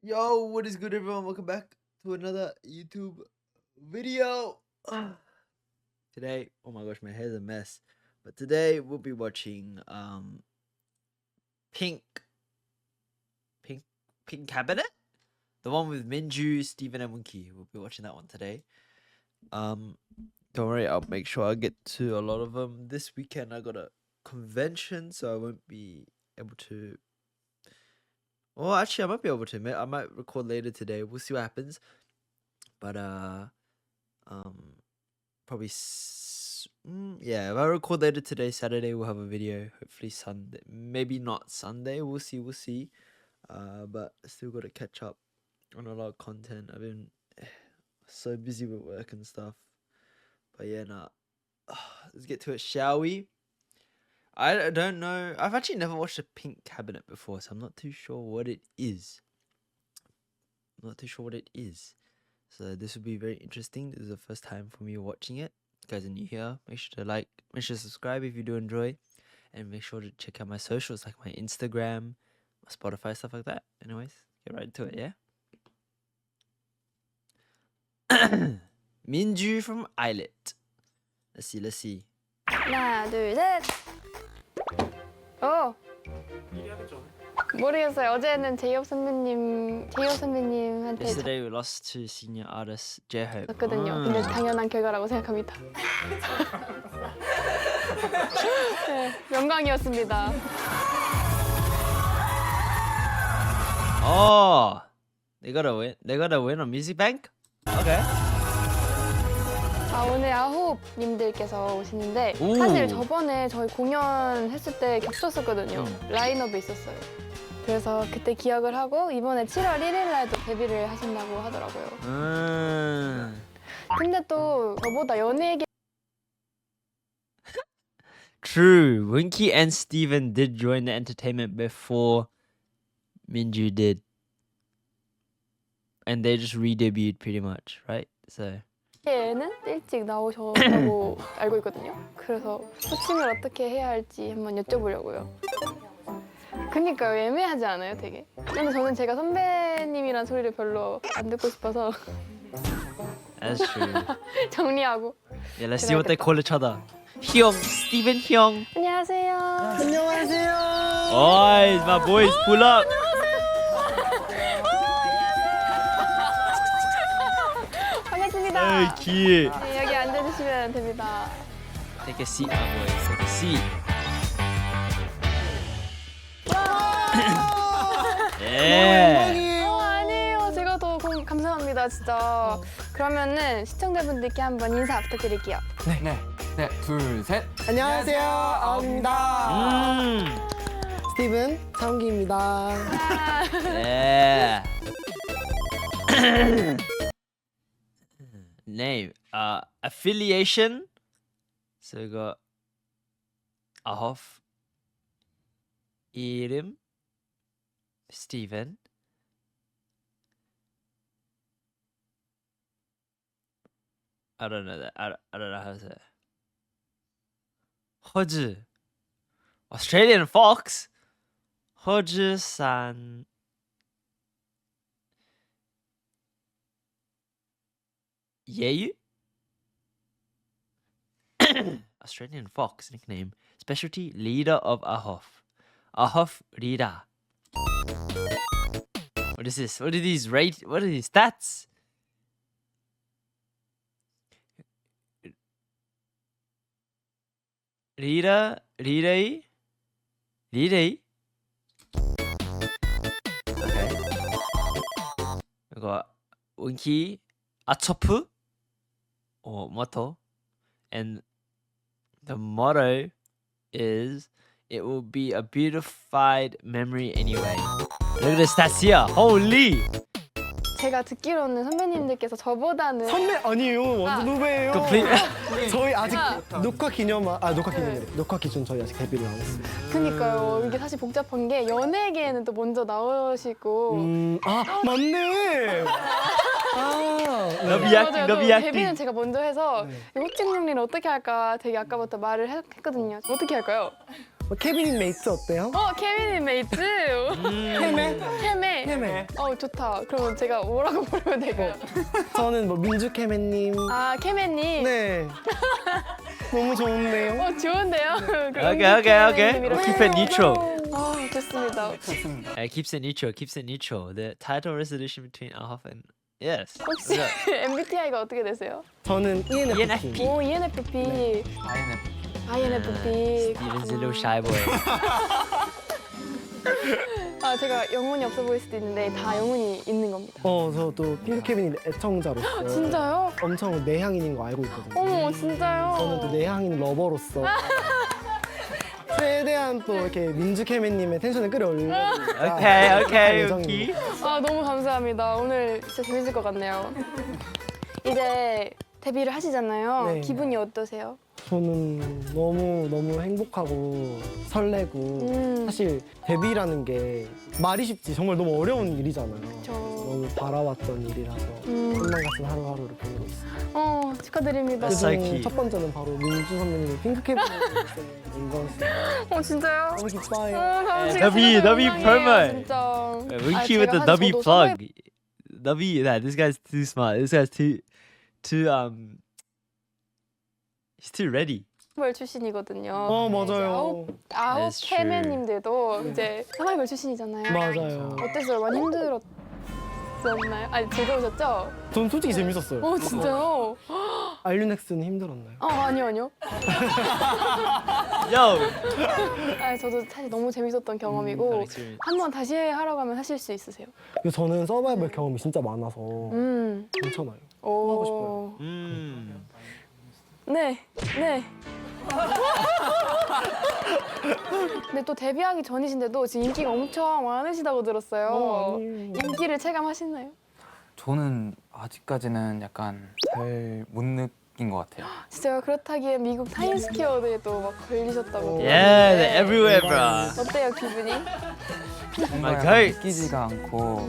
Yo, what is good, everyone? Welcome back to another YouTube video. Today, oh my gosh, my hair's a mess. But today we'll be watching Pink Cabinet, the one with Minju, Steven, and Monkey. We'll be watching that one today. Don't worry, I'll make sure I get to a lot of them this weekend. I got a convention, so I won't be able to. Well, actually, I might be able to. I might record later today. We'll see what happens. But probably yeah. If I record later today, Saturday, we'll have a video. Hopefully Sunday, maybe not Sunday. We'll see. But I still got to catch up on a lot of content. I've been so busy with work and stuff. But yeah, nah. Let's get to it, shall we? I don't know. I've actually never watched a Pink Cabinet before, so I'm not too sure what it is. So this will be very interesting. This is the first time for me watching it. If you guys are new here, make sure to like, make sure to subscribe if you do enjoy, and make sure to check out my socials like my Instagram, my Spotify, stuff like that. Anyways, get right into it, yeah? Minju from Islet. Let's see. 하나, 둘, 셋. 모르겠어요. 어제는 제이홉 선배님한테 Yesterday we lost to senior artist J-Hope. 졌거든요. 근데 당연한 결과라고 생각합니다. 네, 영광이었습니다. Oh, they got a win on Music Bank. Okay. 오늘 아홉님들께서 오시는데 오. 사실 저번에 저희 공연 했을 때 겹쳤었거든요. 라인업에 있었어요. 그래서 그때 기억을 하고 이번에 7월 1일 날도 데뷔를 하신다고 하더라고요. 근데 또 저보다 연애 얘기 True. Winky and Steven did join the entertainment before Minju did. And they just re-debuted pretty much, right? So 에는 일찍 나오셨다고 알고 있거든요. 그래서 소침을 어떻게 해야 할지 한번 여쭤보려고요. 그니까요, 애매하지 않아요, 되게? 근데 저는 제가 선배님이란 소리를 별로 안 듣고 싶어서 that's true. 정리하고. Yeah, let's see what they call each other. Hyung, Steven Hyung. 안녕하세요. 안녕하세요. Boys, my boys, pull up. 반갑습니다. Hey, cute. 네, 여기 앉아주시면 됩니다. Take a seat, my boys. Take a seat. Yeah. 아니에요. 제가 더 감사합니다, 진짜. 그러면은 시청자분들께 한번 인사 부탁드릴게요. 네, 둘, 셋. 안녕하세요, 아웅입니다. 스티븐 차웅기입니다. Yeah. Name, affiliation. So we got Ahof, 이름, Steven. I don't know that. I don't know how to say it. 허즈, Australian Fox. 허즈산. Yeyu? Australian Fox nickname. Specialty leader of Ahof. Ahof leader. What is this? What are these stats? Leader? Okay. We got Winky, Achopu, or motto, and the motto is it will be a beautified memory anyway. Look at the stats here. Holy! 제가 듣기로는 선배님들께서 저보다는 선배 아니에요. 완전 후배예요. Complete. 저희 아직 녹화 기준 저희 아직 데뷔를 안 했어요. 그니까요. 이게 사실 복잡한 게 연예계에는 또 먼저 나오시고 맞네. 러비 맞아요. 액팅, 또 러비 데뷔는 액팅. 제가 먼저 해서 호칭 정리를 어떻게 할까 되게 아까부터 말을 했거든요. 어떻게 할까요? 케빈 메이트 어때요? 케빈이 메이트. 케메? 케메. 케메. 좋다. 그러면 제가 뭐라고 부르면 될까요? 저는 뭐 민주 케메님. 케메님. 네. 너무 좋은데요? 좋은데요? Okay. We'll keep it neutral. 좋습니다. Keeps it neutral. Keeps it neutral. The title resolution between Ahaf and yes. 혹시 MBTI가 어떻게 되세요? 저는 ENFP. ENFP. 오, ENFP. INFP. Steven's a little shy boy. 제가 영혼이 없어 보일 수도 있는데 다 영혼이 있는 겁니다. 저도 핑크 케빈이 애청자로서 진짜요? 엄청 내향인인 거 알고 있거든요. 어머, 진짜요? 저는 또 내향인 러버로서 최대한 또 이렇게 민주 케빈님의 텐션을 끌어올리고 Okay. 너무 감사합니다. 오늘 진짜 재밌을 것 같네요. 이제 데뷔를 하시잖아요. 네. 기분이 어떠세요? 저는 너무 행복하고 설레고 사실 데뷔라는 게 말이 쉽지 정말 너무 어려운 일이잖아요. 너무 바라왔던 일이라서 꿈만 같은 하루하루를 보내고 있어요. 축하드립니다. That's so 그중 cute. 첫 번째는 바로 민주 선배님의 핑크 케빈의 인건 진짜요? 너무 기뻐요. Nubby perma. 진짜. Winky with the Nubby plug. Nubby, this guy's too smart. This guy's too he's too ready. 사마이벌 출신이거든요. 맞아요. 아홉 That's true. 캐맨님들도 이제 사마이벌 출신이잖아요. 맞아요. 어땠어요? 많이 힘들었나요? 아니 즐거우셨죠? 전 솔직히 재밌었어요. 진짜요? 알류넥스는 힘들었나요? 아니요. Yo. 저도 사실 너무 재밌었던 경험이고 experience. 한번 다시 하라고 하면 하실 수 있으세요? 그리고 저는 서바이벌 경험이 진짜 많아서 괜찮아요. 하고 싶어요. 네. 근데 또 데뷔하기 전이신데도 지금 인기가 엄청 많으시다고 들었어요. 아니에요. 인기를 체감하시나요? 저는 아직까지는 약간 잘 못 느낀 것 같아요. 진짜요? 그렇다기에 미국 타임스퀘어에도 막 걸리셨다고 Yeah, 들었는데 they're everywhere, bro. 어때요 기분이? 뭔가 Okay. 약간 느끼지가 않고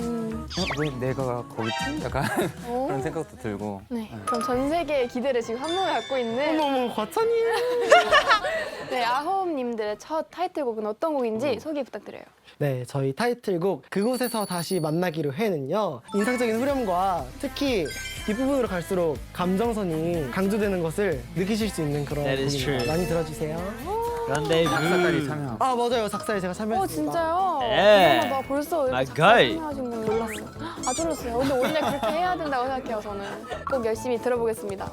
왜 내가 거기 있지? 약간 그런 생각도 들고 네. 그럼 전 세계의 기대를 지금 한 몸에 갖고 있는 어머 과찬이에요. 아홉님들의 첫 타이틀곡은 어떤 곡인지 소개 부탁드려요. 네, 저희 타이틀곡 그곳에서 다시 만나기로 해는요. 인상적인 후렴과 특히 뒷부분으로 갈수록 감정선이 강조되는 것을 느끼실 수 있는 그런 That is 곡입니다. true. 많이 들어주세요. 작사까지 Rendezvous. 참여하고 맞아요. 작사에 제가 참여했습니다. 진짜요? 네. 나 벌써 My 이렇게 guy. 참여하신 건 몰랐어. 졸랐어요. 근데 원래 그렇게 해야 된다고 생각해요, 저는. 꼭 열심히 들어보겠습니다.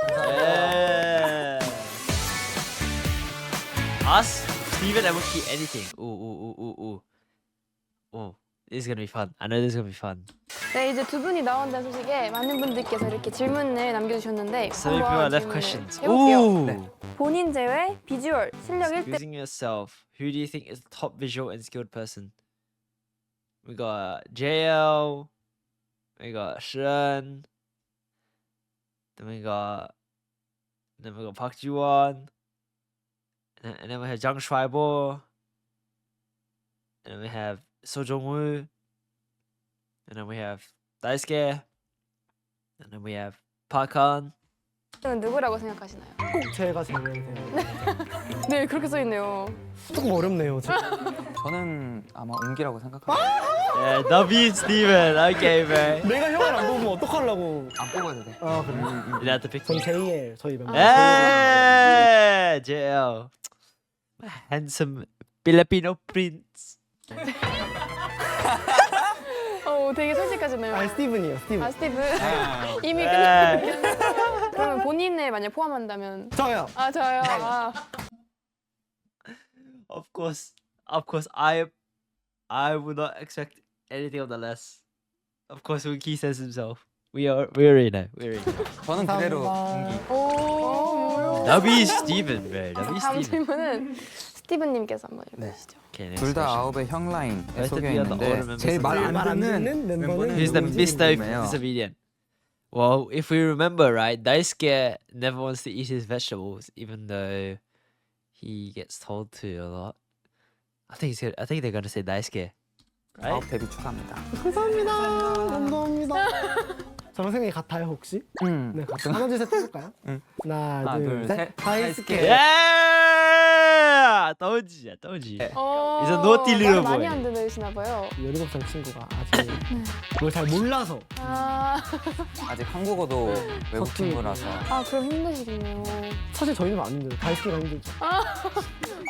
Yeah. Us, Steven, and Wookie, anything. Ooh. This is gonna be fun. I know this is gonna be fun. 네, 이제 두 분이 나온다는 소식에 많은 분들께서 이렇게 질문을 남겨주셨는데 So many people 한번 left 질문을 questions. 해볼게요. Ooh. 네. 본인 제외, 비주얼, 실력 1등. Excusing yourself. Who do you think is the top visual and skilled person? We got JL. We got Shen. Then we got Park Ji-won. And then we have Zhang Shuaibo. And then we have So Jong-woo. And then we have Daisuke. And then we have Park Han. 은 누구라고 생각하시나요? 꼭 제가 제외돼요. 네, 그렇게 써있네요. 조금 어렵네요. 지금. 저는 아마 웅기라고 생각합니다. Yeah, W Steven. Okay, man. 내가 형을 안 뽑으면 어떡하려고. 안 뽑아도 돼. 그래요? You have to pick 전 me. JL 저희 멤버. Hey, JL. My handsome Filipino prince. 되게 솔직하시네요. 스티븐이요. 스티븐. 스티브. 이미 Yeah. 끝났는데. 그러면 본인을 만약 포함한다면 저요. 저요. Of course, I would not expect anything of the less. Of course, when Key says himself, we already know. 저는 그대로 감사합니다. 웅기. 오. W Steven, man. W 다음 Steven. 질문은 스티븐님께서 한번 읽어주시죠. Okay, next 둘 다 question. 아홉의 형 라인에 Let 속여 it be on the order 있는데 members 제일 of 말 the 안 말 안 듣는 듣는 멤버는 멤버는 Who's the 누구지? Mr. 궁금해요. Disobedient? Well, if we remember right, Daisuke never wants to eat his vegetables, even though he gets told to a lot. I think they're gonna say Daisuke, right? 아홉 데뷔 축하합니다. 감사합니다. 저랑 생각이 같아요 혹시? 네, 같아요. 하나 둘 셋 해볼까요? 응. 하나 하나, 둘 둘, 셋. 셋. 다이스케. Yeah! Yeah, I told you. I told you. He's a naughty little 말을 많이 boy. 안 들으시나 봐요. 17살 친구가 아직 뭘 잘 몰라서 아, 아직 한국어도 외국 서툴. 친구라서. 아 그럼 힘드시겠네요. 사실 저희는 안 힘들어요. 다이스키가 힘들죠.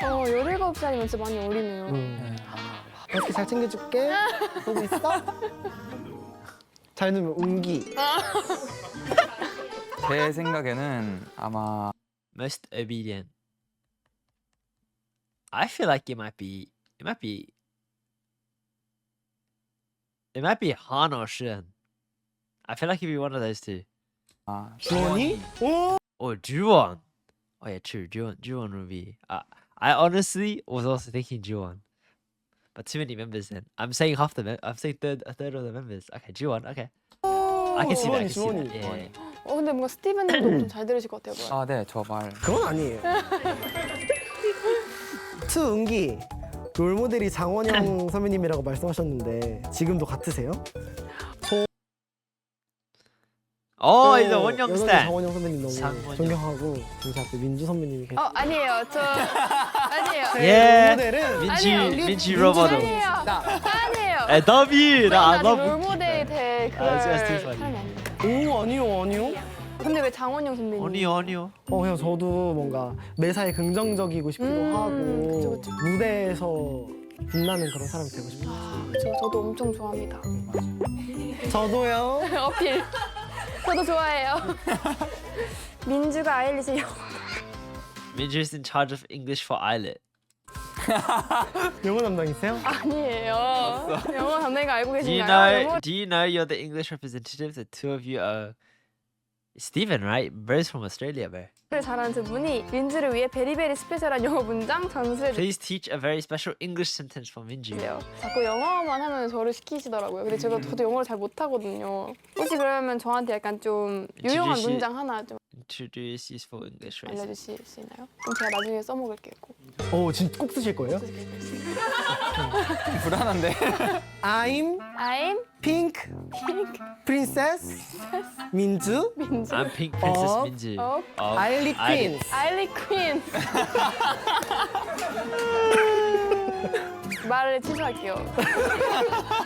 17살이면 진짜 많이 어리네요. 다이스키 잘 챙겨줄게. 보고 있어? 잘 누면 운기. 제 생각에는 아마 Most obedient. I feel like it might be Han or Shen. I feel like it'd be one of those two. 주원이? 오! Or Juwon. Oh yeah, true. Juwon would be. I honestly was also thinking Juwon, but too many members. Then I'm saying half the. I'm saying a third of the members. Okay, Juwon. Okay, I can see that. I can see Juwon. that. Yeah. 근데 뭔가 스티븐님도 엄청 잘 들으실 것 같아요. 아, 네, 저 말. 그건 아니에요. 투 운기. 롤모델이 장원영 선배님이라고 말씀하셨는데 지금도 같으세요? Oh, he's a Wonyoung 여전히 stan. 장원영 선배님 너무 장원영. 존경하고 지금 제 앞에 민주 선배님이 계세요. 아니에요. 저 아니에요. 예. 롤모델은 아니에요. 민지 로버도. 아니에요. 아니에요. I love you. 저는 I 아직 love you. 롤모델이 될 그럴 that's too funny. 사람이 아니에요. 오 아니요. 근데 왜 장원영 선배님? 아니요. 그냥 저도 뭔가 매사에 긍정적이고 싶기도 하고 그쵸. 무대에서 빛나는 그런 사람이 되고 싶어요. 저도 엄청 좋아합니다. 저도요. 어필. 저도 좋아해요. 민주가 아일릿을 Minju's in charge of English for Islet. 영어 담당이세요? 아니에요. 영어 담당이가 알고 Do you 계신가요? know? Do you know you're the English representative? The two of you are. Steven, right? Bro's from Australia, bro. 영어를 잘하는 두 분이 민주를 위해 베리베리 스페셜한 영어 문장 전수해 Please teach a very special English sentence for Minju. 주세요. 자꾸 영어만 하면 저를 시키시더라고요. 근데 저도 영어를 잘 못하거든요. 혹시 그러면 저한테 약간 좀 유용한 인troduce- 문장 하나 좀 Introduce useful English phrases. 알려주실 수 있나요? 그럼 제가 나중에 써먹을게요. 꼭. 진짜 꼭 쓰실 거예요? 불안한데. I'm I'm pink princess 민주 민주. I'm Pink Princess Of- Minju. of of 아일리 Islet. 퀸. 아일리 퀸. 말을 취소할게요.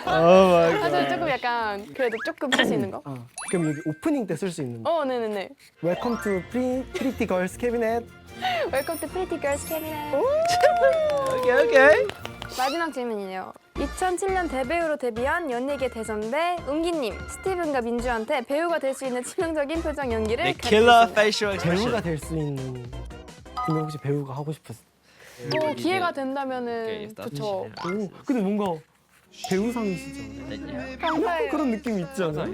Oh my 사실 조금 약간 그래도 조금 할 수 있는 거. 그럼 여기 오프닝 때 쓸 수 있는 거. 네네네. Welcome to Pretty Girls Cabinet. 웰컴 투 프리티 걸스 캐비넷. Okay. 마지막 질문이에요. 2007년 대배우로 데뷔한 연예계 대선배 은기님, 스티븐과 민주한테 배우가 될 수 있는 치명적인 표정 연기를 The killer 가르쳐주세요. facial expression. 배우가 될 수 있는 근데 혹시 배우가 하고 싶었어요? 기회가 Okay, 된다면은 if that's 좋죠. what you 오, 근데 뭔가 배우상이시잖아요. have, then yeah. 감사해요. 그런 느낌이 있지 않아요?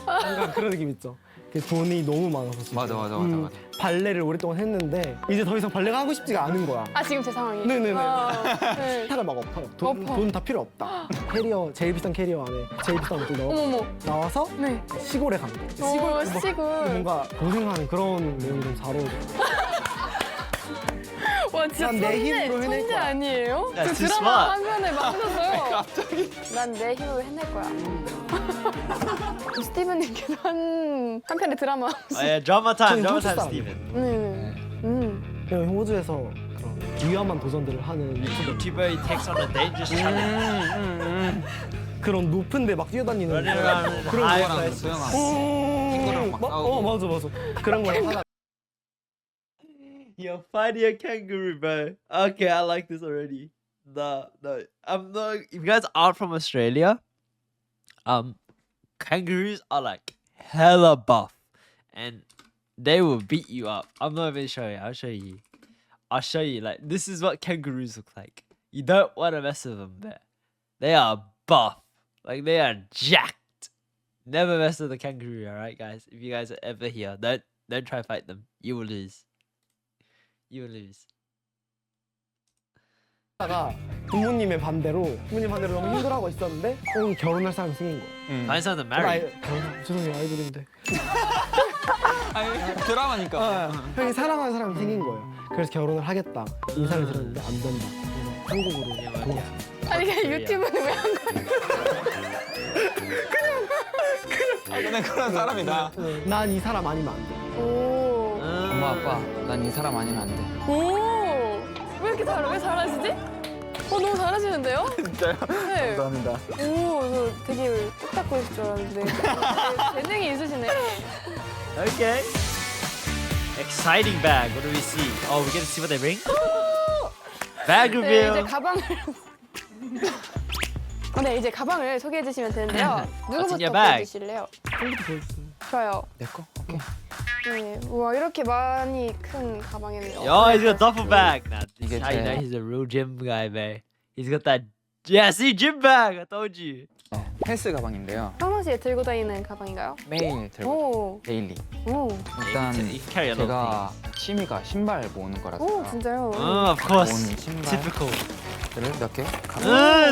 뭔가 그런 느낌 있죠. 돈이 너무 많아서 지금. 맞아. 발레를 오랫동안 했는데 이제 더 이상 발레가 하고 싶지가 않은 거야. 아 지금 제 상황이. 네네네. 네. 타를 막 엎어요. 엎어. 돈 다 필요 없다. 캐리어 제일 비싼 캐리어 안에 제일 비싼 옷을 넣어 어머머. 나와서 네. 시골에 간 거. 뭐, 막 시골. 뭔가 고생하는 그런 내용이 좀 잘 어울려. 와 진짜 난내 힘으로 해낼 천재 거야. 아니에요? That's 그 too 드라마 smart. 한 편에 만드셨어요. 갑자기. 난 내 힘으로 해낼 거야. 스티븐님께서 한 편의 드라마. Oh yeah, drama time, 저는 drama 호주 time, 사람. Steven. 네. 그냥 호주에서 그런 위험한 도전들을 하는 유튜버 YouTuber, he takes on a dangerous challenge. 그런 높은데 막 뛰어다니는 Running around 그런 high 거 places. 친구랑 막 싸우고. 맞아 그런 걸 하다 You're fighting a kangaroo, bro. Okay, I like this already. No. I'm not. If you guys aren't from Australia, kangaroos are like hella buff, and they will beat you up. I'm not even showing you. I'll show you. I'll show you. Like this is what kangaroos look like. You don't want to mess with them. They are buff. Like they are jacked. Never mess with a kangaroo, alright, guys? If you guys are ever here, don't try fight them. You will lose. You will lose. 다가 부모님 반대로 너무 힘들어하고 있었는데 형이 결혼할 사람 생긴 거야. Find someone to marry. 죄송해요 아이돌인데. 아니, 드라마니까. 형이 사랑하는 사람이 생긴 거예요. 그래서 결혼을 하겠다 인사를 드렸는데 안 된다. 그래서 한국으로 돌아왔어요. 아니 그냥 유튜브는 왜 한 거야? 그냥 그런 사람이다. 난 이 사람 아니면 안 돼. 오. 엄마 아빠 난 이 사람 아니면 안 돼. 오! 왜 이렇게 왜 잘하시지? 너무 잘하시는데요? 진짜요? 네. 감사합니다. 오, 저 되게 뚝 닦고 있을 줄 알았는데. 재능이 있으시네. Okay. Exciting bag. What do we see? Oh, we get to see what they bring. Bag 네, reveal. 이제 가방을. 네, 이제 가방을 소개해 주시면 되는데요. What's in 누구부터 your bag? 보여주실래요? 컴퓨터 보여주세요. 좋아요. 내 거? 오케이. 네, 우와 이렇게 많이 큰 가방이네요. Oh, he's got a duffel bag. Nah, this You is get how you know that. he's a real gym guy, man. He's got that. Yeah, see, gym bag. I told you. 헬스 가방인데요. 평상시에 들고 다니는 가방인가요? 매일 들고 오, 데일리. 오, 일단 You can carry a lot of 제가 취미가 신발 모으는 거라서 오, 진짜요? things. Oh, of course. 모으는 신발들을 Typical. 몇 개 갖고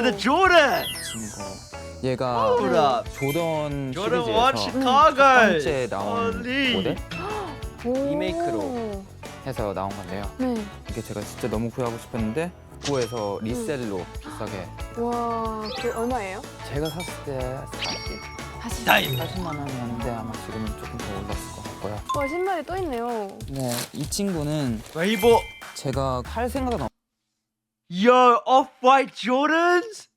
The Jordan. 있는 거. 얘가 Hold up. 조던 Jordan 1 시리즈에서 Chicago. 첫 번째 나온 Holy. 모델 오. 리메이크로. 해서 나온 건데요. 네. 이게 제가 진짜 너무 구하고 싶었는데 구해서 리셀로 비싸게 와, 그 얼마예요? 제가 샀을 때 40, Damn. 40만 원이었는데 아마 지금은 조금 더 올랐을 것 같고요. 와, 신발이 또 있네요. 네, 이 친구는 Where he bought 제가 할 생각은 yo off-white Jordans.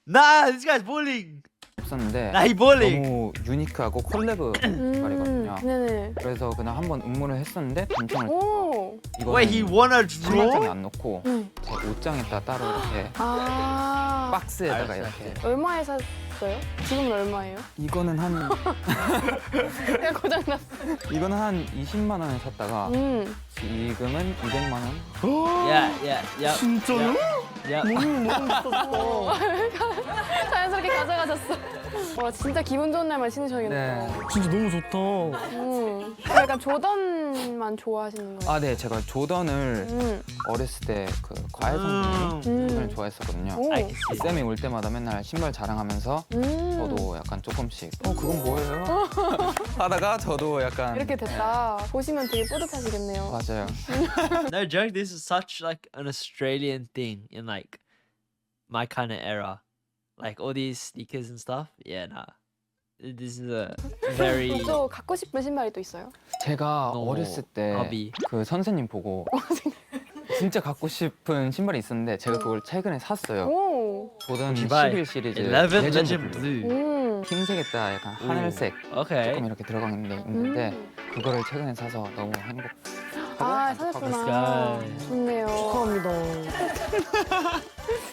Nah, this guy's bullying. 없었는데 Nah, he bullying. 너무 유니크하고 콜라보 신발이거든요. 네네. 그래서 그냥 한번 응모를 했었는데 단청을 오. Wait, he won a 신발장에 draw? 안 넣고 네. 제 옷장에다 따로 이렇게 아. 박스에다가 알았어요. 이렇게 얼마에 샀어요? 지금은 얼마예요? 이거는 한 그냥 고장났어. 이거는 한 20만 원에 샀다가 지금은 200만 원. Yeah, yeah, yeah. 진짜요? Yeah. 너무 비쌌어. 자연스럽게 가져가셨어. 와, 진짜 기분 좋은 날만 신으셔야겠네요. 네. 진짜 너무 좋다. 약간 조던만 좋아하시는 거예요? 아, 네, 제가 조던을 음. 어렸을 때 그 과외 선생님이 조던을 음. 좋아했었거든요. 오. I can see. 쌤이 올 때마다 맨날 신발 자랑하면서 저도 약간 조금씩 그건 뭐예요? 하다가 저도 약간 이렇게 됐다. 보시면 되게 뿌듯하시겠네요. 맞아요. No joke, this is such like an Australian thing in like my kind of era. Like all these sneakers and stuff. Yeah, nah. This is a very 또 갖고 싶은 신발이 또 있어요? 제가 어, 어렸을 때 허비. 그 선생님 보고 진짜 갖고 싶은 신발이 있었는데 제가 그걸 최근에 샀어요. 오. 조던 Dubai. 11 시리즈 11 레전드 Legend 블루. Blue. 흰색에다 약간 하늘색 Okay. 조금 이렇게 들어간 게 있는데 그거를 최근에 사서 너무 행복. 아, 만족하고 사셨구나. 있어요. 좋네요. 축하합니다.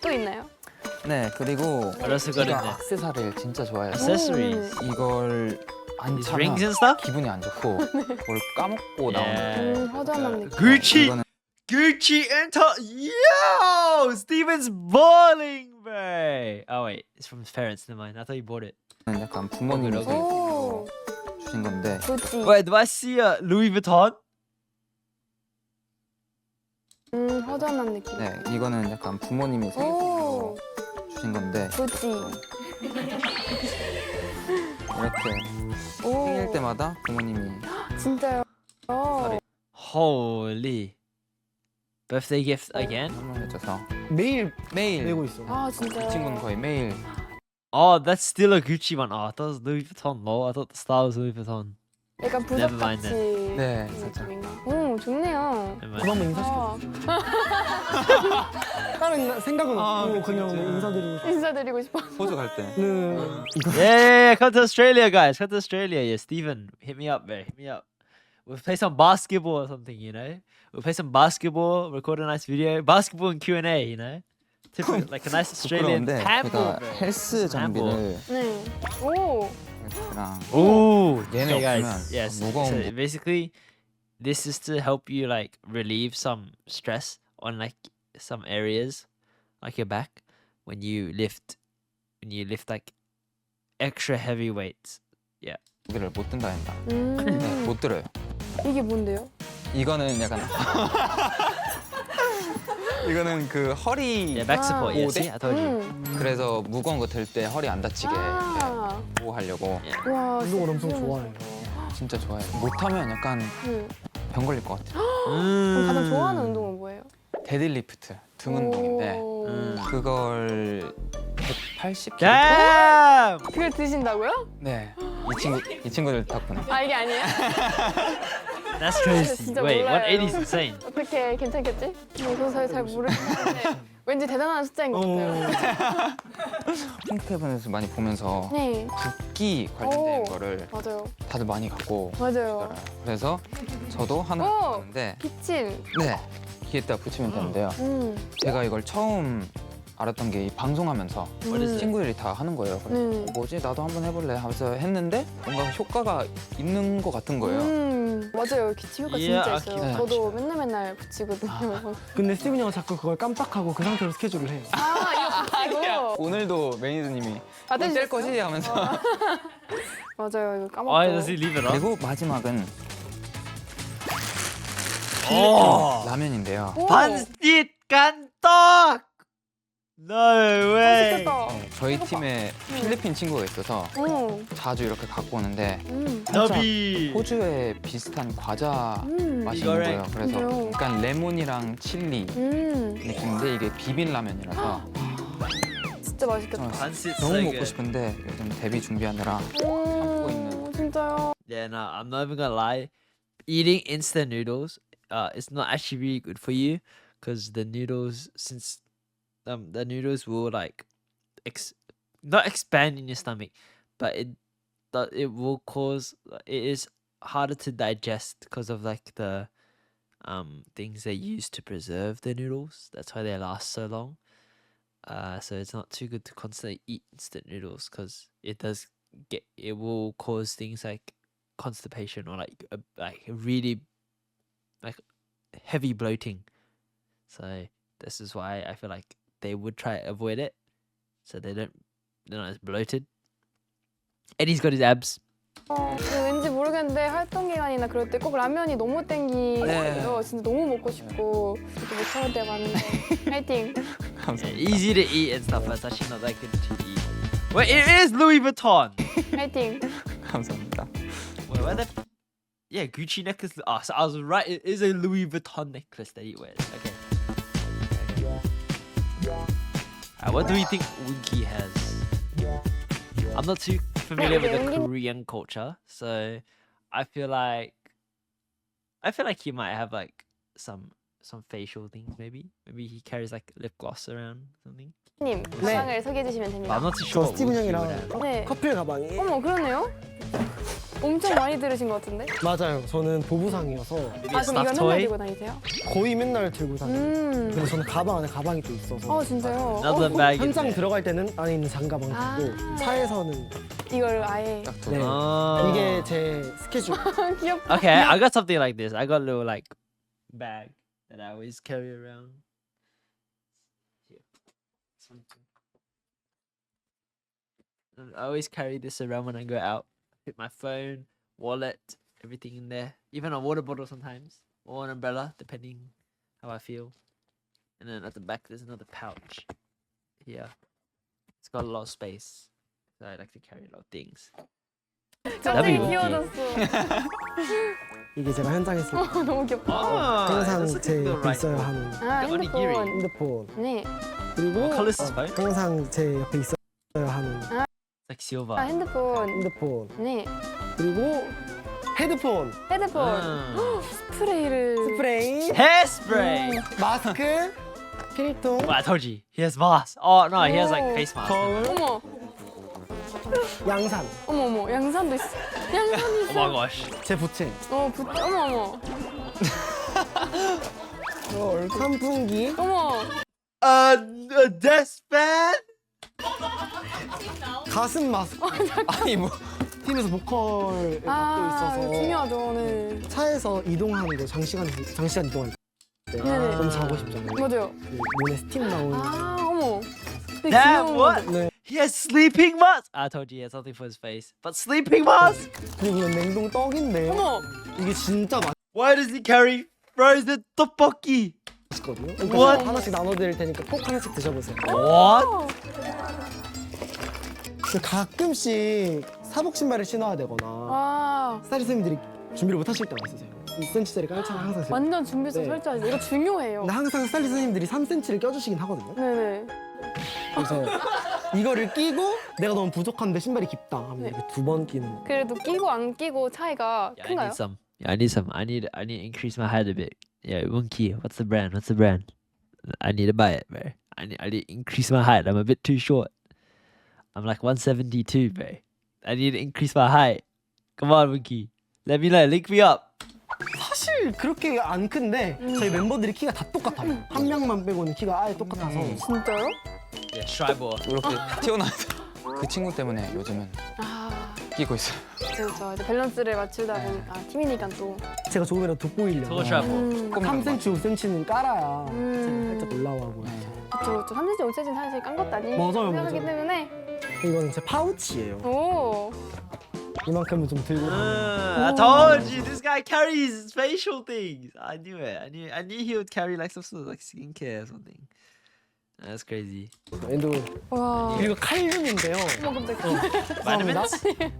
또 있나요? 네, 그리고 What else we got in 제가 there? 액세서리를 진짜 좋아해요. Accessories. 이걸 안 These 차면 rings and stuff? 기분이 안 좋고 뭘 까먹고 나오는 Yeah. 허전한 느낌. Gucci. 이거는 Gucci and Yo! Steven's balling, bro. Oh wait, it's from his parents. Never mind. I thought you bought it. 약간 부모님께서 오. 주신 건데 구찌. Wait, do I see a Louis Vuitton? 허전한 느낌. 네, 이거는 약간 부모님이 오. 주신 건데 구찌. 이렇게 오. 생일 때마다 부모님이 진짜요? Holy. Birthday gift again? 선물해줘서 매일 매일 내고 있어. 아, 진짜요? 이 친구는 거의 매일 Oh, that's still a Gucci one. Oh, I thought it was Louis Vuitton. No, I thought the style was Louis Vuitton. 약간 Never mind 부적같이. 네, 살짝. 좋네요. Never 그럼 mind. 한번 인사시켜. 아, 다른 생각은 없고 그냥 진짜. 인사드리고 싶어. 인사드리고 싶어. 호주 갈 때. 네. 이거 Yeah, come to Australia, guys. Come to Australia. Yeah, Steven, hit me up, man. Hit me up. We'll play some basketball or something, you know? We'll play some basketball, record a nice video. Basketball and Q&A, you know? Typical, like a nice Australian 부끄러운데 handball, 제가 bro. 헬스 장비를 네. 오. 이렇게랑 Ooh, 얘네 okay, guys. 없으면 Yes. 무거운 So 거. basically, this is to help you like relieve some stress on like some areas, like your back, when you lift like extra heavy weights. 무게를 못 든다 한다. 네, 못 들어요. 이게 뭔데요? 이거는 약간 이거는 그 허리 Yeah, back support. Yeah, 모대? see, I told you. 그래서 무거운 거 들 때 허리 안 다치게 아. 이렇게 보호하려고 와. 운동을 엄청 진짜 좋아해요. 진짜 좋아해요. 못하면 약간 네. 병 걸릴 것 같아요. 그럼 가장 좋아하는 운동은 뭐예요? 데드리프트 등 운동인데 오. 그걸 180kg? Damn! 그걸 드신다고요? 네. 이 친구들 덕분에. 아, 이게 아니에요? That's crazy. 진짜 Wait, 몰라요. 180 is insane. 어떻게 괜찮겠지? 저도 잘 모르겠는데 왠지 대단한 숫자인 것 같아요. 핑크헤븐에서 많이 보면서 네, 붓기 관련된 오. 거를 맞아요. 다들 많이 갖고 맞아요. 있더라고요. 그래서 저도 하나 오. 갖는데 기침. 네 귀에다 붙이면 되는데요. 제가 이걸 처음 알았던 게 이 방송하면서 친구들이 다 하는 거예요. 그래서 뭐지 나도 한번 해볼래 하면서 했는데 뭔가 효과가 있는 것 같은 거예요. 맞아요. 기침 효과 예, 진짜 아, 있어요. 기침. 저도 맨날 붙이거든요. 근데 스티븐 형은 자꾸 그걸 깜빡하고 그 상태로 스케줄을 해요. 아, 이거 붙이고. 오늘도 매니저님이 아, 뗄 떼주셨어요? 거지 하면서 맞아요. 이거 Why does he 까먹고. leave it on? 그리고 마지막은 오. 라면인데요. 오, 반짓 깐떡. No way. 맛있겠다. 저희 팀에 필리핀 친구가 있어서 자주 이렇게 갖고 오는데 너비. 호주에 비슷한 과자 맛이 있는 거예요. 그래서 진짜요? 약간 레몬이랑 칠리 느낌인데 이게 비빔 라면이라서 진짜 맛있겠다. 반짓 너무 so 먹고 good. 싶은데 요즘 데뷔 준비하느라 참고 있는. 진짜요? Yeah, no, I'm not even gonna lie. Eating instant noodles, it's not actually really good for you, because the noodles, since the noodles will like, not expand in your stomach, but it will cause, it is harder to digest because of like the things they use to preserve the noodles. That's why they last so long. So it's not too good to constantly eat instant noodles, because it will cause things like constipation or like really like heavy bloating. So this is why I feel like they would try to avoid it, so they're not as bloated. And he's got his abs. 근데 왠지 모르겠는데 활동 기간이나 그럴 때 꼭 라면이 너무 땡기요. 네. 진짜 너무 먹고 싶고 이렇게 못 참을 때가 많은데 파이팅. 감사합니다. Easy to eat and stuff, but it's actually not that good to eat. Wait, it is Louis Vuitton. 파이팅. 감사합니다. Wait, where the? Yeah, Gucci necklace. Oh, so I was right. It is a Louis Vuitton necklace that he wears. Okay. What do you think Winky has? I'm not too familiar with the Winky- Korean culture, so I feel like he might have like some facial things. Maybe he carries like lip gloss around something. 님 가방을 소개해 주시면 But 됩니다. I'm not too 저 sure. what 스티븐 Winky 형이랑 would have. 네. 커플 가방이에요. 어머 그러네요. 엄청 많이 들으신 것 같은데? 맞아요. 저는 보부상이어서 Maybe a 아 그럼 stuffed 이걸 맨날 toy. 들고 다니세요? 거의 맨날 들고 다녀요. 근데 음. 저는 가방 안에 가방이 또 있어서 진짜요? Another bag. in 현장 there. 들어갈 때는 안에 있는 장가방 아. 들고 차에서는 이걸 아예 딱 두. 네. Oh. 이게 제 스케줄. 귀엽다. Okay, I got something like this. I got a little like bag that I always carry around. Here. I always carry this around when I go out. Put my phone, wallet, everything in there. Even a water bottle sometimes, or an umbrella, depending how I feel. And then at the back, there's another pouch. Here, it's got a lot of space. So I like to carry a lot of things. 갑자기 웃기네. 귀여워졌어. 이게 제가 현장에서 너무 귀엽다. 항상 that's 제 the 옆에 right 있어야 one. 하는 아 The onigiri. 핸드폰. 핸드폰. 네. 그리고 What color is this phone? 항상 제 옆에 있어야 하는 It's like silver. 아 핸드폰. 핸드폰. 네. 그리고 헤드폰, 헤드폰. Ah. 스프레이를. 스프레이, Hairspray. 마스크, 필통, Well, I told you. He has mask. Oh no, he has like Oh. face mask. 거울, 어머. 양산, 어머 양산도 있어. 양산이 Oh 있어. my gosh. 제 부채, 어머. 선풍기, 어머. A desk fan? 가슴 마스크. 아니 뭐 팀에서 보컬을 맡고 아 있어서 중요하죠. 네. 차에서 이동하는 거 장시간 이동할 때 네네. 너무 자고 싶잖아요. 맞아요. 그 눈에 스팀 나오는. 아 어머. 되게 Damn, 귀여운 what? 건데. 네. He has sleeping mask. I told you he has something for his face. But sleeping mask? 그리고 이건 냉동 떡인데 어머. 이게 진짜 Why does he carry frozen tteokbokki? 맛있거든요. What? 그러니까 하나씩 나눠드릴 테니까 꼭 하나씩 드셔보세요. What? 그 가끔씩 사복 신발을 신어야 되거나 와. 스타일리스트 선생님들이 준비를 못 하실 때가 있으세요. 2cm짜리 깔창을 항상 쓰고. 완전 준비해서 네. 설치하지. 이거 중요해요. 근데 항상 스타일리스트 선생님들이 3cm를 껴주시긴 하거든요. 네네. 그래서 이거를 끼고 내가 너무 부족한데 신발이 깊다 하면 네. 이렇게 2번 끼는. 그래도 끼고 안 끼고 차이가 Yeah, I 큰가요? need some. Yeah, I need some. I need to increase my height a bit. Yeah, Monkey. What's the brand? What's the brand? I need to buy it, bro. I need to increase my height. I'm a bit too short. I'm like 172, bro. I need to increase my height. Come on, Monkey. Let me know. Link me up. 사실 그렇게 안 큰데 저희 멤버들이 키가 다 똑같아요. 한 명만 빼고는 키가 아예 똑같아서. 진짜요? Yeah, Stribor. 이렇게 튀어나와서 그 친구 때문에 요즘은 아, 끼고 있어요. 그렇죠. 이제 밸런스를 맞추다 보니까 팀이니까 또. 제가 조금이라도 돋보이려고 Total Stribor. 3cm, 5cm는 깔아야 음. 제가 살짝 올라와 보여서. 그렇죠. 3cm, 5cm 사실 깐 것도 아니고 맞아요, 생각하기 맞아요. 때문에. 이거는 제 파우치예요. 오. 이만큼은 좀 들고 다니고. I told you this guy carries facial things. I knew it. I knew he would carry like some sort of like skincare or something. That's crazy. 얘도 와. 그리고 칼륨인데요. 어머 깜짝이야. 죄송합니다.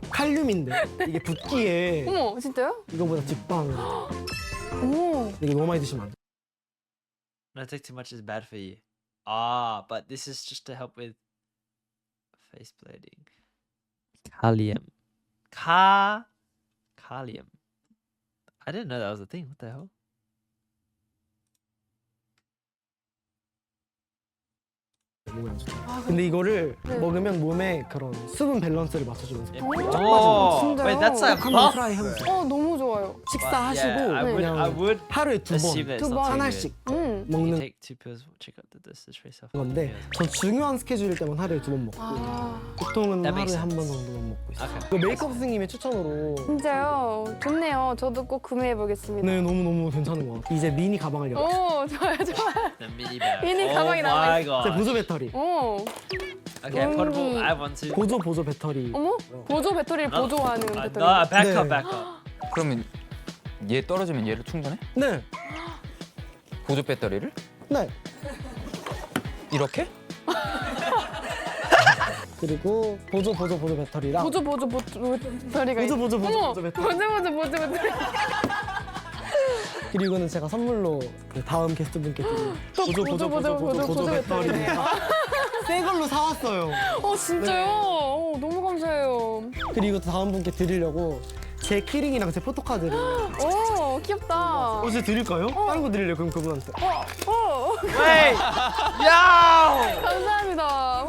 칼륨인데 이게 붓기에 어머 진짜요? 이거보다 직방. 오. 이거 너무 많이 드시면 안 돼. Not take too much is bad for you. Ah, but this is just to help with face plating. Kalium. Kalium. I didn't know that was a thing. What the hell? 몸에 안 좋다. 아, 근데 이거를 네. 먹으면 몸에 그런 수분 밸런스를 맞춰주면서 오, Oh, wait, 진짜요? that's like 한번 buff. 트라이 해보세요. 너무 좋아요. 식사하시고 Yeah, I 그냥 would 하루에 두 assume 번 that it's 두 not 번. too 하나씩 good. You 먹는 take 2 pills. Check out the trace off. 건데 저 중요한 스케줄일 때만 하루에 두 번 먹고 아 보통은 That 하루에 makes 한 번 sense. 정도만 먹고 있어요. Okay. 그 메이크업 선생님의 추천으로 진짜요? 좋네요. 저도 꼭 구매해 보겠습니다. 네 너무 괜찮은 것 같아요. 이제 미니 가방을 열어요. 오 좋아요 좋아요. The mini bag. Mini oh 가방이 my 나와 제 god. 보조 배터리, 오 Okay, portable. 용기. I want to. 보조 배터리. 어머 보조 배터리를 아, 보조하는 No, 배터리. backup, 네. backup. 그러면 얘 떨어지면 얘를 충전해? 네, 보조 배터리를? 네. 이렇게? 그리고 보조 배터리랑 보조 배터리가 있- 보조 어머, 배터리. 보조 배터리. 그리고는 제가 선물로 그 다음 게스트분께 드릴 또 보조 배터리. 새 걸로 사왔어요. 진짜요? 너무 감사해요. 그리고 다음 분께 드리려고 제 키링이랑 제 포토카드를 오 귀엽다. 어제 드릴까요? 다른 거 드릴래요? 그럼 그분한테. Wait! Yo! 감사합니다.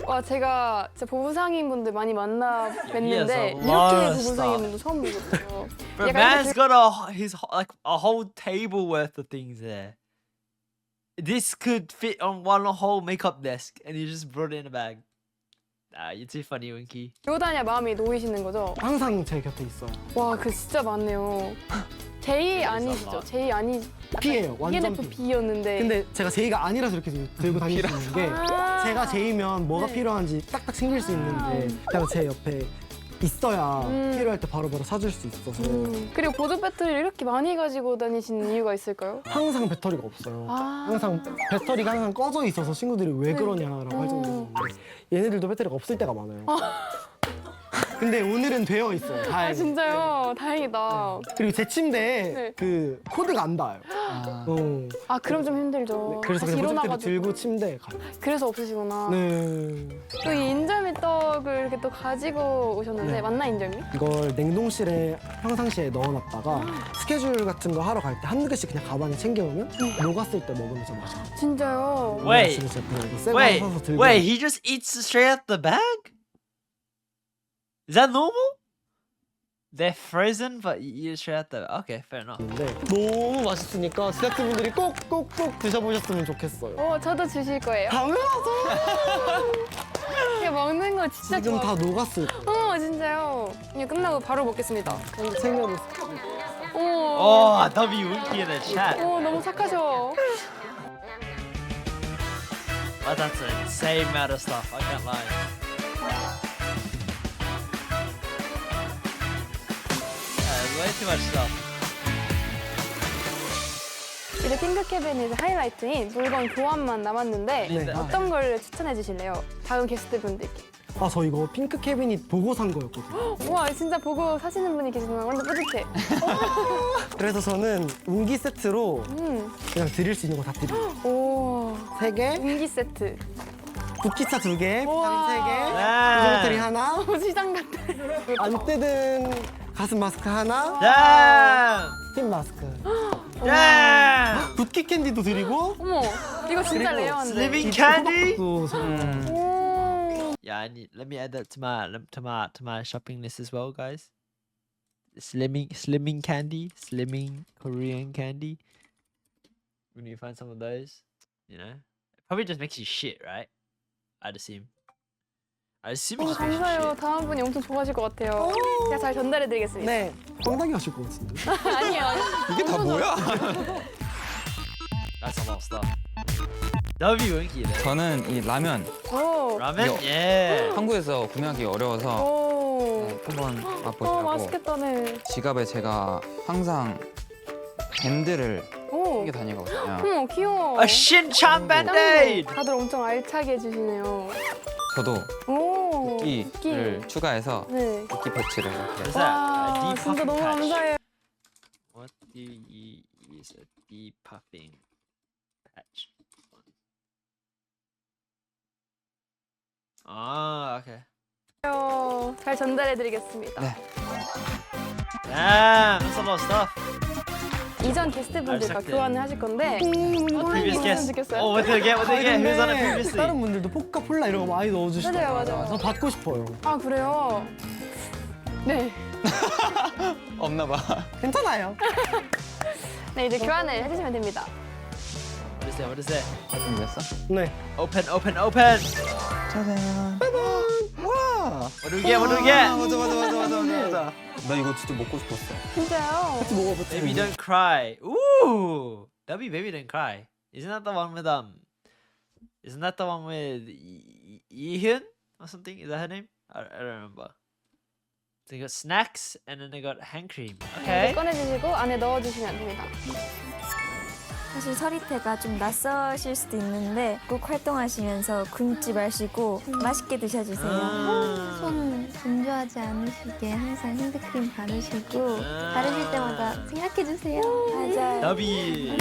와 제가 진짜 보부상인 분들 많이 만나 뵀는데 Yes, a lot 이렇게 of 보부상인 stuff. 분들 처음 보거든요. Bro, 약간 man's 이렇게 got like a whole table worth of things there. This could fit on one whole makeup desk, and you just brought it in a bag. Ah, you're too funny, Winky. 요다냐 마음이 놓이시는 거죠? 항상 제 곁에 있어요. 와 그 진짜 많네요. 제이 아니시죠? 제이 아니 P예요. 완전 P. ENFP였는데 근데 제가 제이가 아니라서 이렇게 들고 다닐 수 있는 게 아. 제가 제이면 뭐가 네. 필요한지 딱딱 챙길 수 있는데 그냥 제 옆에 있어야 필요할 때 바로바로 사줄 수 있어서 그리고 보조 배터리를 이렇게 많이 가지고 다니시는 이유가 있을까요? 항상 배터리가 없어요. 아. 항상 배터리가 항상 꺼져 있어서 친구들이 왜 그러냐라고 할 정도인데 얘네들도 배터리가 없을 때가 많아요. 근데 오늘은 되어 있어요. 아 다행히. 진짜요? 다행이다. 그리고 제 침대에 네. 그 코드가 안 닿아요. 어. 아 그럼 좀 힘들죠. 그래서 다시 그냥 포트를 일어나가지고 들고 침대에 가요. 그래서 없으시구나. 네. 또 이 인절미 떡을 이렇게 또 가지고 오셨는데 네. 맞나 인절미? 이걸 냉동실에 평상시에 넣어놨다가 스케줄 같은 거 하러 갈 때 한두 개씩 그냥 가방에 챙겨오면 녹았을 때 먹으면 좀 맛있어요. 진짜요? Wait, 이거 새거 wait, 사서 들고 wait. He just eats straight out the bag? Is that normal? They're frozen, but you eat it straight out the. Okay, fair enough. 있는데 너무 맛있으니까 제작진분들이 꼭꼭꼭 드셔보셨으면 좋겠어요. 저도 주실 거예요. 당연하죠. 이거 먹는 거 진짜 지금 좋아. 다 녹았을 거예요. 진짜요. 이거 끝나고 바로 먹겠습니다. 먼저 챙겨보세요. Oh, W Winky in the chat. 너무 착하셔. But that's an insane amount of stuff. I can't lie. Way too much stuff. 이제 핑크 캐비닛의 하이라이트인 물건 교환만 남았는데 네. 어떤 걸 추천해 주실래요? 다음 게스트 분들께. 아, 저 이거 핑크 캐비닛 보고 산 거였거든요. 우와 진짜 보고 사시는 분이 계시구나. 완전 뿌듯해. 그래서 저는 운기 세트로 그냥 드릴 수 있는 거 다 드려요. 오 3개, 운기 세트. 붓기차 2개, 우와. 배터리 3개, Ah. 보조 배터리 하나, 시장 같아. 안 뜯은 가슴 마스크 하나, Damn! 힙 마스크. Damn! 붓기 캔디도 드리고. 어머, 이거 진짜 그리고 레어한데. Living candy? 또 오. Yeah, I need. Let me add that to my shopping list as well, guys. Slimming candy, slimming Korean candy. When you find some of those, you know, it probably just makes you shit, right? I'd assume. I assume it just makes you 감사해요. shit. 다음 분이 엄청 좋아하실 것 같아요. 제가 잘 전달해드리겠습니다. 네, 황당해 하실 것 같은데. 아니에요. 이게 다 뭐야? That's a lot of stuff. W winky then. 저는 이 라면 오. Ramen? Yo. Yeah. 한국에서 구매하기 어려워서 오. 네, 한번 어, 맛보시라고 맛있겠다네. 지갑에 제가 항상 밴드를 오. 챙겨 다니거든요. 어머, 귀여워. A Shin-chan band-aid. 다들 엄청 알차게 해주시네요. 저도 오. 이끼를 추가해서 네. 이끼 패치를 이렇게 What's that? 와, A 진짜 depuffing 너무 patch. 감사해요. What do you use a depuffing patch on? Ah, okay. 잘 전달해드리겠습니다. 네. Damn, that's a lot of stuff. 이전 게스트분들과 알차게. 교환을 하실 건데 Previous guest. 좋겠어요. Oh, what did they get? What did they get? Who's on it 근데 previously? 다른 분들도 포카 폴라 이런 거 많이 넣어주시더라고요. 맞아요, 맞아요. 저 받고 싶어요. 아 그래요? 네. 없나 봐. 괜찮아요. 네 이제 교환을 해주시면 됩니다. What is that? What is that? 준비됐어? 네. Open, open, open. 짜잔. 와. What do we get? What do we get? 맞아. 나 이거 진짜 먹고 싶었어. 진짜요? 같이 먹어보세요. Baby don't cry. Ooh, that'd be Baby don't cry. Isn't that the one with Isn't that the one with Yihyun or something? Is that her name? I don't remember. They got snacks and then they got hand cream. 이제 Okay. 꺼내주시고 안에 넣어주시면 됩니다. 사실 서리태가 좀 낯서실 수도 있는데 꼭 활동하시면서 굶지 마시고 맛있게 드셔주세요. Ah. 손 분주하지 않으시게 항상 핸드크림 바르시고 바르실 때마다 생각해주세요. 맞아요. W.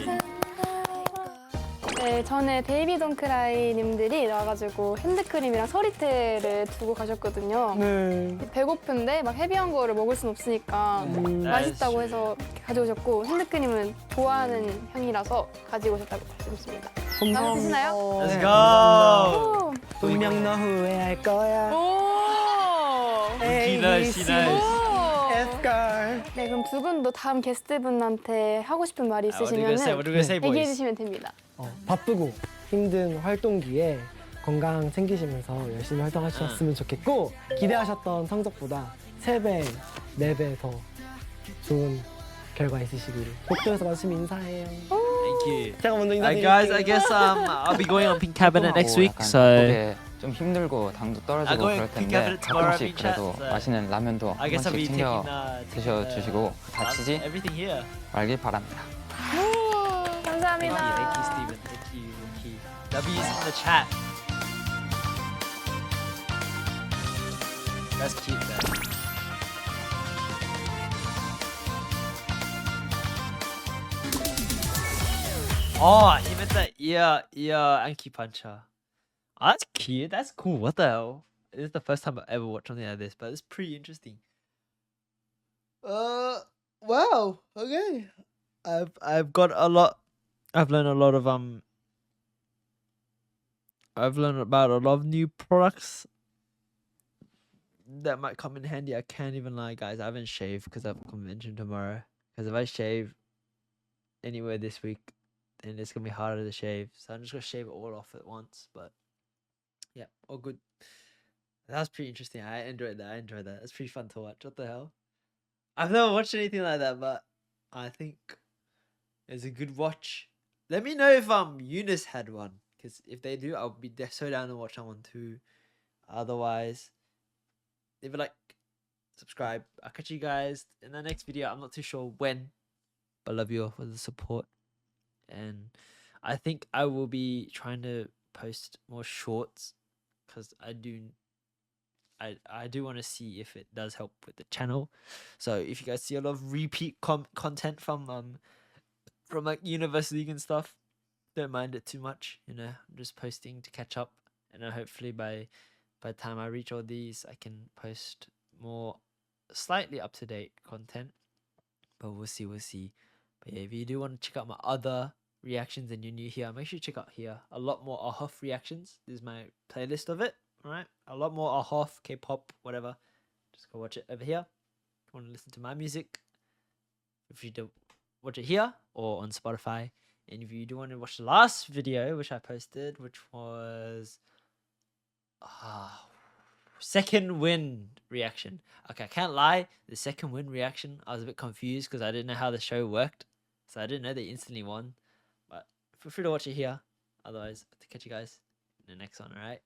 네, 전에 베이비 don크라이님들이 나와가지고 핸드크림이랑 서리태를 두고 가셨거든요. 네. 배고픈데 막 헤비한 거를 먹을 순 없으니까 맛있다고 해서 이렇게 가져오셨고 핸드크림은 좋아하는 향이라서 가지고 오셨다고 들었습니다. 마음에 드시나요? Let's 네, go. 분명 너 후회할 거야. 오! She knows. She knows. 오! 에스컬. 네, 그럼 두 분도 다음 게스트분한테 하고 싶은 말이 What are you gonna say? 있으시면 What are you gonna say, 얘기해 boys? 주시면 됩니다. 바쁘고 힘든 활동기에 건강 챙기시면서 열심히 활동하셨으면 좋겠고 기대하셨던 성적보다 3배, 4배 더 좋은 결과 있으시기를 목표에서 마치면 인사해요. Thank you. 제가 먼저 Guys, 인사드릴게요. I guess I'll be going on Pink Cabinet next week, 약간 so 그게 좀 힘들고 당도 떨어지고 going 그럴 Pink 텐데 Cabinet tomorrow, 가끔씩 Pink Chat, 그래도 so 맛있는 라면도 한 I guess I'll be 번씩 taking 챙겨 드셔주시고 다치지 everything here. 말길 바랍니다. 감사합니다. Thank you, Stephen. Thank you, Ricky. W's in the chat. That's cute, though. Oh, he meant that ear Anki Puncher. Oh, that's cute. That's cool. What the hell? This is the first time I've ever watched something like this, but it's pretty interesting. Wow. Okay. I've got a lot. I've learned a lot of I've learned about a lot of new products that might come in handy. I can't even lie, guys. I haven't shaved because I have a convention tomorrow. Because if I shave anywhere this week, then it's gonna be harder to shave. So I'm just gonna shave it all off at once. But yeah, all good. That was pretty interesting. I enjoyed that. It's pretty fun to watch. What the hell? I've never watched anything like that, but I think it's a good watch. Let me know if Eunice had one, because if they do, I'll be so down to watch that one too. Otherwise, leave a like, subscribe. I'll catch you guys in the next video. I'm not too sure when, but love you all for the support. And I think I will be trying to post more shorts because I do want to see if it does help with the channel. So if you guys see a lot of repeat content from like Universe League and stuff, don't mind it too much. You know, I'm just posting to catch up, and hopefully by the time I reach all these, I can post more slightly up to date content, but we'll see. But yeah, if you do want to check out my other reactions and you're new here, make sure you check out here. A lot more Ahof reactions. This is my playlist of it. All right, a lot more Ahof, K-pop, whatever. Just go watch it over here. If you want to listen to my music, if you do watch it here or on Spotify. And if you do want to watch the last video which I posted, which was second wind reaction. Okay, I can't lie, the second wind reaction, I was a bit confused because I didn't know how the show worked. So I didn't know they instantly won. But feel free to watch it here. Otherwise, I'll catch you guys in the next one, alright?